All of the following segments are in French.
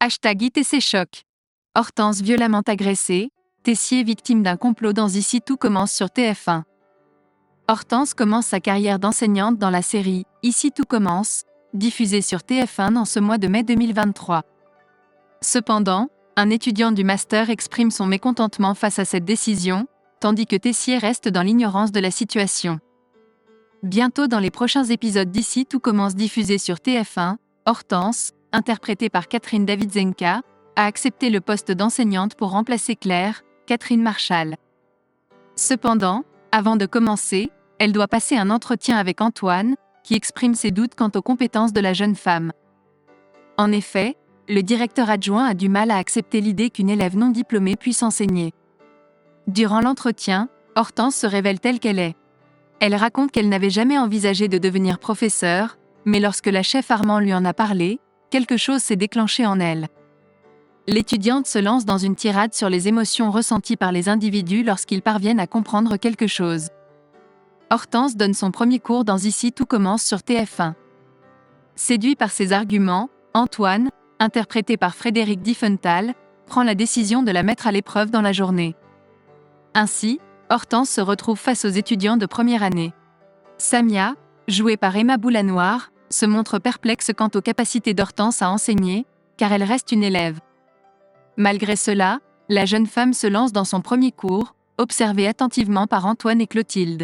#ITC-Choc. Hortense violemment agressée, Tessier victime d'un complot dans Ici tout commence sur TF1. Hortense commence sa carrière d'enseignante dans la série Ici tout commence, diffusée sur TF1 dans ce mois de mai 2023. Cependant, un étudiant du master exprime son mécontentement face à cette décision, tandis que Tessier reste dans l'ignorance de la situation. Bientôt dans les prochains épisodes d'Ici tout commence diffusés sur TF1, Hortense, interprétée par Catherine Davidzenka, a accepté le poste d'enseignante pour remplacer Claire, Catherine Marchal. Cependant, avant de commencer, elle doit passer un entretien avec Antoine, qui exprime ses doutes quant aux compétences de la jeune femme. En effet, le directeur adjoint a du mal à accepter l'idée qu'une élève non diplômée puisse enseigner. Durant l'entretien, Hortense se révèle telle qu'elle est. Elle raconte qu'elle n'avait jamais envisagé de devenir professeure, mais lorsque la chef Armand lui en a parlé, quelque chose s'est déclenché en elle. L'étudiante se lance dans une tirade sur les émotions ressenties par les individus lorsqu'ils parviennent à comprendre quelque chose. Hortense donne son premier cours dans Ici tout commence sur TF1. Séduit par ses arguments, Antoine, interprété par Frédéric Diefenthal, prend la décision de la mettre à l'épreuve dans la journée. Ainsi, Hortense se retrouve face aux étudiants de première année. Samia, jouée par Emma Boulanoir, se montre perplexe quant aux capacités d'Hortense à enseigner, car elle reste une élève. Malgré cela, la jeune femme se lance dans son premier cours, observée attentivement par Antoine et Clotilde.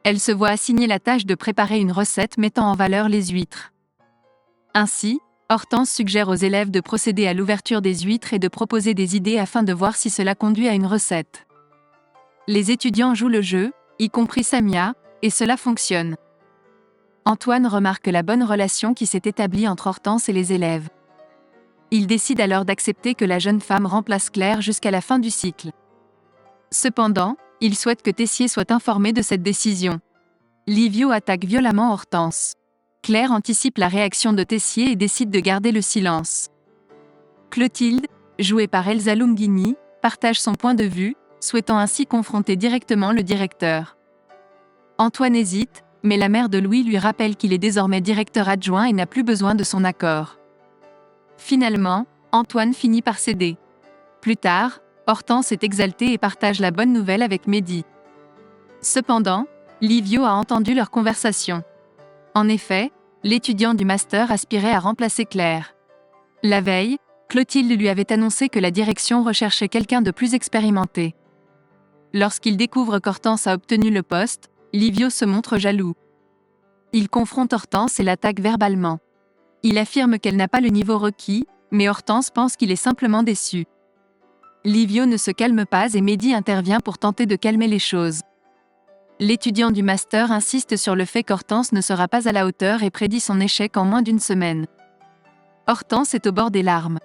Elle se voit assigner la tâche de préparer une recette mettant en valeur les huîtres. Ainsi, Hortense suggère aux élèves de procéder à l'ouverture des huîtres et de proposer des idées afin de voir si cela conduit à une recette. Les étudiants jouent le jeu, y compris Samia, et cela fonctionne. Antoine remarque la bonne relation qui s'est établie entre Hortense et les élèves. Il décide alors d'accepter que la jeune femme remplace Claire jusqu'à la fin du cycle. Cependant, il souhaite que Tessier soit informé de cette décision. Livio attaque violemment Hortense. Claire anticipe la réaction de Tessier et décide de garder le silence. Clotilde, jouée par Elsa Lunghini, partage son point de vue, souhaitant ainsi confronter directement le directeur. Antoine hésite, mais la mère de Louis lui rappelle qu'il est désormais directeur adjoint et n'a plus besoin de son accord. Finalement, Antoine finit par céder. Plus tard, Hortense est exaltée et partage la bonne nouvelle avec Mehdi. Cependant, Livio a entendu leur conversation. En effet, l'étudiant du master aspirait à remplacer Claire. La veille, Clotilde lui avait annoncé que la direction recherchait quelqu'un de plus expérimenté. Lorsqu'il découvre qu'Hortense a obtenu le poste, Livio se montre jaloux. Il confronte Hortense et l'attaque verbalement. Il affirme qu'elle n'a pas le niveau requis, mais Hortense pense qu'il est simplement déçu. Livio ne se calme pas et Mehdi intervient pour tenter de calmer les choses. L'étudiant du master insiste sur le fait qu'Hortense ne sera pas à la hauteur et prédit son échec en moins d'une semaine. Hortense est au bord des larmes.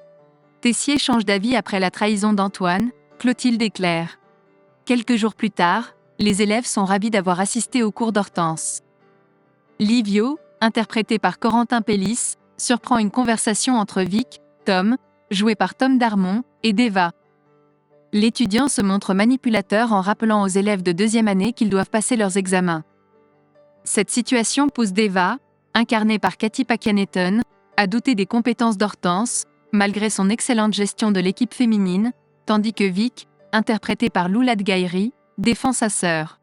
Tessier change d'avis après la trahison d'Antoine, Clotilde et Claire. Quelques jours plus tard, les élèves sont ravis d'avoir assisté au cours d'Hortense. Livio, interprété par Corentin Pellis, surprend une conversation entre Vic, Tom, joué par Tom Darmon, et Deva. L'étudiant se montre manipulateur en rappelant aux élèves de deuxième année qu'ils doivent passer leurs examens. Cette situation pousse Deva, incarnée par Cathy Pakianeton, à douter des compétences d'Hortense, malgré son excellente gestion de l'équipe féminine, tandis que Vic, interprété par Loulad Gaïri, défend sa sœur.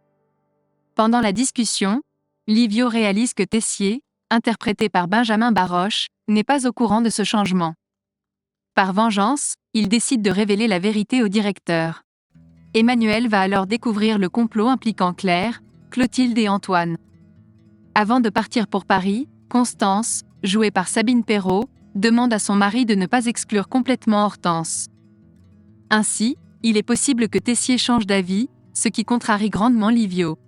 Pendant la discussion, Livio réalise que Tessier, interprété par Benjamin Baroche, n'est pas au courant de ce changement. Par vengeance, il décide de révéler la vérité au directeur. Emmanuel va alors découvrir le complot impliquant Claire, Clotilde et Antoine. Avant de partir pour Paris, Constance, jouée par Sabine Perrault, demande à son mari de ne pas exclure complètement Hortense. Ainsi, il est possible que Tessier change d'avis, ce qui contrarie grandement Livio.